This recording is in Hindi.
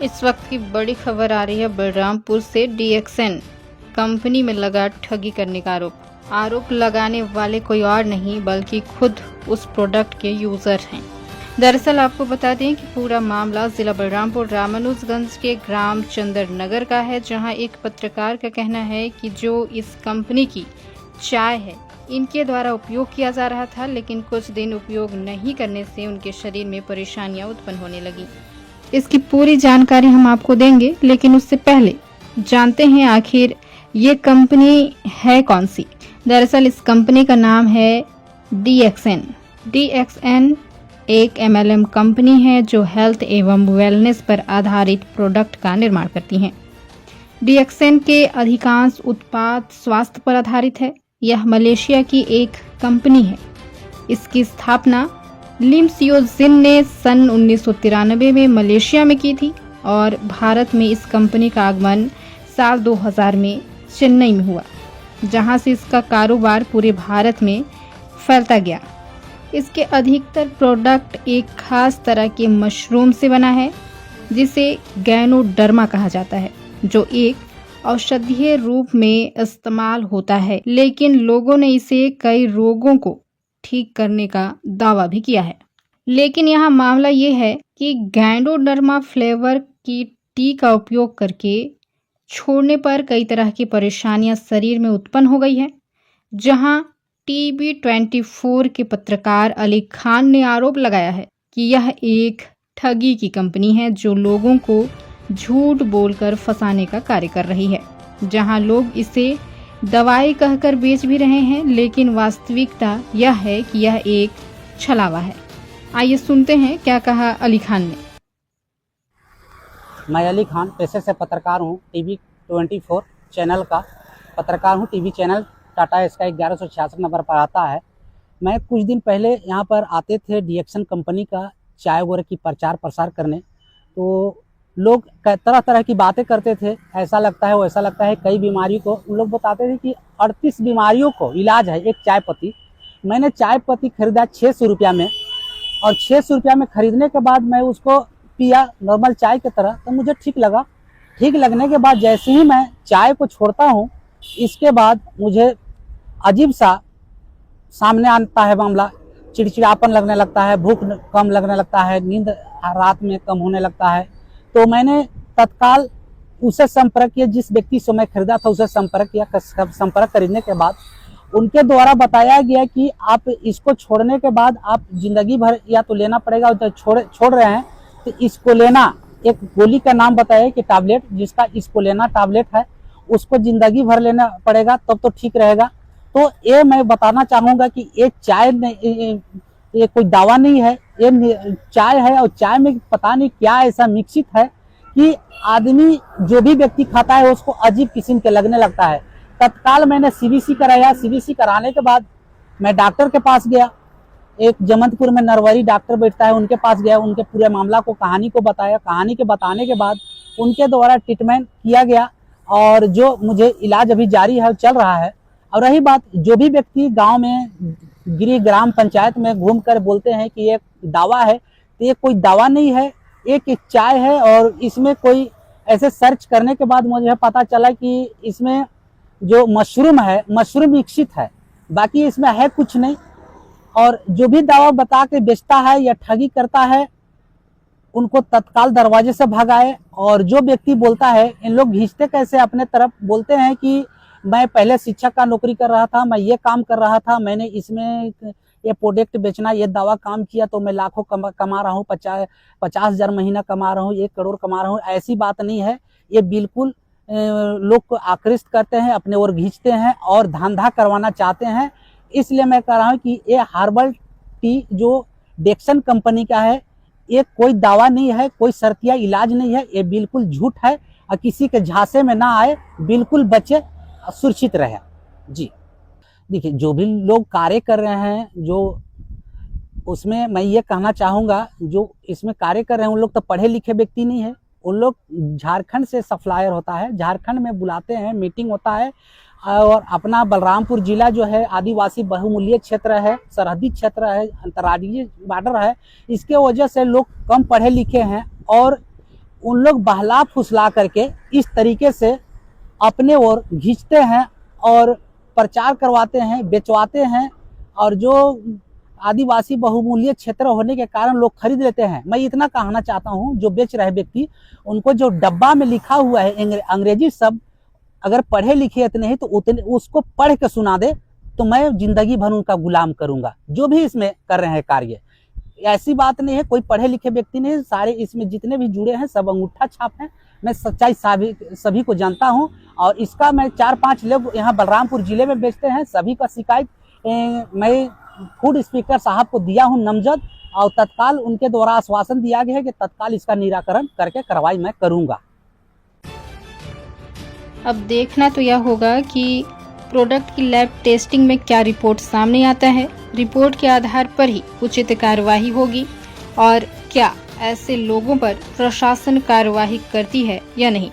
इस वक्त की बड़ी खबर आ रही है बलरामपुर से। डीएक्सएन कंपनी में लगा ठगी करने का आरोप लगाने वाले कोई और नहीं बल्कि खुद उस प्रोडक्ट के यूजर हैं। दरअसल आपको बता दें कि पूरा मामला जिला बलरामपुर रामानुजगंज के ग्राम चंदर नगर का है, जहां एक पत्रकार का कहना है कि जो इस कंपनी की चाय है इनके द्वारा उपयोग किया जा रहा था, लेकिन कुछ दिन उपयोग नहीं करने से उनके शरीर में परेशानियां उत्पन्न होने लगी। इसकी पूरी जानकारी हम आपको देंगे, लेकिन उससे पहले जानते हैं आखिर ये कंपनी है कौन सी। दरअसल इस कंपनी का नाम है डीएक्सएन। डीएक्सएन एक एमएलएम कंपनी है जो हेल्थ एवं वेलनेस पर आधारित प्रोडक्ट का निर्माण करती है। डीएक्सएन के अधिकांश उत्पाद स्वास्थ्य पर आधारित है। यह मलेशिया की एक कंपनी है। इसकी स्थापना लिम सियो जिन ने सन 1993 में मलेशिया में की थी और भारत में इस कंपनी का आगमन साल 2000 में चेन्नई में हुआ, जहां से इसका कारोबार पूरे भारत में फैलता गया। इसके अधिकतर प्रोडक्ट एक खास तरह के मशरूम से बना है जिसे गैनोडर्मा कहा जाता है, जो एक औषधीय रूप में इस्तेमाल होता है, लेकिन लोगों ने इसे कई रोगों को ठीक करने का दावा भी किया है। लेकिन यहाँ मामला ये है कि गैनोडर्मा फ्लेवर की टी का उपयोग करके छोड़ने पर कई तरह की परेशानियां शरीर में उत्पन्न हो गई है। जहां TB24 के पत्रकार अली खान ने आरोप लगाया है कि यह एक ठगी की कंपनी है जो लोगों को झूठ बोलकर फंसाने का कार्य कर रही है। जहां लोग इसे दवाई कहकर बेच भी रहे हैं, लेकिन वास्तविकता यह है कि यह एक छलावा है। आइए सुनते हैं क्या कहा अली खान ने। मैं अली खान पेशे से पत्रकार हूँ। TB24 चैनल का पत्रकार हूँ। TV channel Tata sky 1166 number पर आता है। मैं कुछ दिन पहले यहाँ पर आते थे डीएक्सएन कंपनी का चाय वगैरह की प्रचार प्रसार करने, तो लोग तरह तरह की बातें करते थे। ऐसा लगता है वैसा लगता है, कई बीमारियों को उन लोग बताते थे कि 38 बीमारियों को इलाज है एक चाय पत्ती। मैंने चाय पत्ती खरीदा 600 रुपया में, और 600 रुपया में खरीदने के बाद मैं उसको पिया नॉर्मल चाय की तरह, तो मुझे ठीक लगा। ठीक लगने के बाद जैसे ही मैं चाय को छोड़ता हूँ, इसके बाद मुझे अजीब सा सामने आता है मामला। चिड़चिड़ापन लगने लगता है, भूख कम लगने लगता है, नींद रात में कम होने लगता है। तो मैंने तत्काल उसे संपर्क किया, जिस व्यक्ति से मैं खरीदा था उसे संपर्क किया। संपर्क करने के बाद उनके द्वारा बताया गया कि आप इसको छोड़ने के बाद आप जिंदगी भर या तो लेना पड़ेगा, तो छोड़ रहे हैं तो इसको लेना, एक गोली का नाम बताया कि टैबलेट, जिसका इसको लेना टैबलेट है, उसको जिंदगी भर लेना पड़ेगा तब तो ठीक रहेगा। तो ये मैं बताना चाहूँगा कि ये चाय नहीं, ये कोई दवा नहीं है, ये चाय है। और चाय में पता नहीं क्या ऐसा मिक्सित है कि आदमी जो भी व्यक्ति खाता है उसको अजीब किस्म के लगने लगता है। तत्काल मैंने CBC कराया। CBC कराने के बाद मैं डॉक्टर के पास गया। एक जमंतपुर में नरवरी डॉक्टर बैठता है, उनके पास गया। उनके पूरे मामला को, कहानी को बताया। कहानी के बताने के बाद उनके द्वारा ट्रीटमेंट किया गया और जो मुझे इलाज अभी जारी है, चल रहा है। और रही बात, जो भी व्यक्ति गांव में गिरी ग्राम पंचायत में घूमकर बोलते हैं कि ये दवा है, तो ये कोई दवा नहीं है, एक चाय है। और इसमें कोई ऐसे सर्च करने के बाद मुझे पता चला कि इसमें जो मशरूम है, मशरूम मिक्सित है, बाकी इसमें है कुछ नहीं। और जो भी दवा बता के बेचता है या ठगी करता है, उनको तत्काल दरवाजे से भगाए। और जो व्यक्ति बोलता है, इन लोग खींचते कैसे अपने तरफ, बोलते हैं कि मैं पहले शिक्षक का नौकरी कर रहा था, मैं ये काम कर रहा था, मैंने इसमें ये प्रोडक्ट बेचना, ये दवा काम किया तो मैं लाखों कमा रहा हूँ, 50,000 महीना कमा रहा हूँ, 1 करोड़ कमा रहा हूँ। ऐसी बात नहीं है। ये बिल्कुल लोग को आकृष्ट करते हैं, अपने ओर खींचते हैं और धंधा करवाना चाहते हैं। इसलिए मैं कह रहा हूँ कि ये हर्बल टी जो डीएक्सएन कंपनी का है, ये कोई दवा नहीं है, कोई शर्तिया इलाज नहीं है, ये बिल्कुल झूठ है। और किसी के झांसे में ना आए, बिल्कुल बचे, सुरक्षित रहे। जी देखिए, जो भी लोग कार्य कर रहे हैं, जो उसमें मैं ये कहना चाहूँगा, जो इसमें कार्य कर रहे हैं उन लोग तो पढ़े लिखे व्यक्ति नहीं है। उन लोग झारखंड से सप्लायर होता है, झारखंड में बुलाते हैं, मीटिंग होता है। और अपना बलरामपुर जिला जो है आदिवासी बहुमूल्य क्षेत्र है, सरहदी क्षेत्र है, अंतर्राज्यीय बॉर्डर है। इसके वजह से लोग कम पढ़े लिखे हैं और उन लोग बहला फुसला करके इस तरीके से अपने ओर खींचते हैं और प्रचार करवाते हैं, बेचवाते हैं, और जो आदिवासी बहुमूल्य क्षेत्र होने के कारण लोग खरीद लेते हैं। मैं इतना कहना चाहता हूं, जो बेच रहे व्यक्ति, उनको जो डब्बा में लिखा हुआ है अंग्रेजी शब्द, अगर पढ़े लिखे इतने ही तो उतने उसको पढ़ के सुना दे तो मैं जिंदगी भर उनका गुलाम करूंगा। जो भी इसमें कर रहे हैं कार्य, ऐसी बात नहीं है, कोई पढ़े लिखे व्यक्ति नहीं, सारे इसमें जितने भी जुड़े हैं सब अंगूठा छाप हैं। मैं सच्चाई सभी को जानता हूं, और इसका मैं 4-5 लोग यहाँ बलरामपुर जिले में बेचते हैं, सभी का शिकायत मैं फूड स्पीकर साहब को दिया हूं नामजद, और तत्काल उनके द्वारा आश्वासन दिया गया है कि तत्काल इसका निराकरण करके कार्रवाई मैं करूंगा। अब देखना तो यह होगा कि प्रोडक्ट की लैब टेस्टिंग में क्या रिपोर्ट सामने आता है। रिपोर्ट के आधार पर ही उचित कार्यवाही होगी, और क्या ऐसे लोगों पर प्रशासन कार्यवाही करती है या नहीं।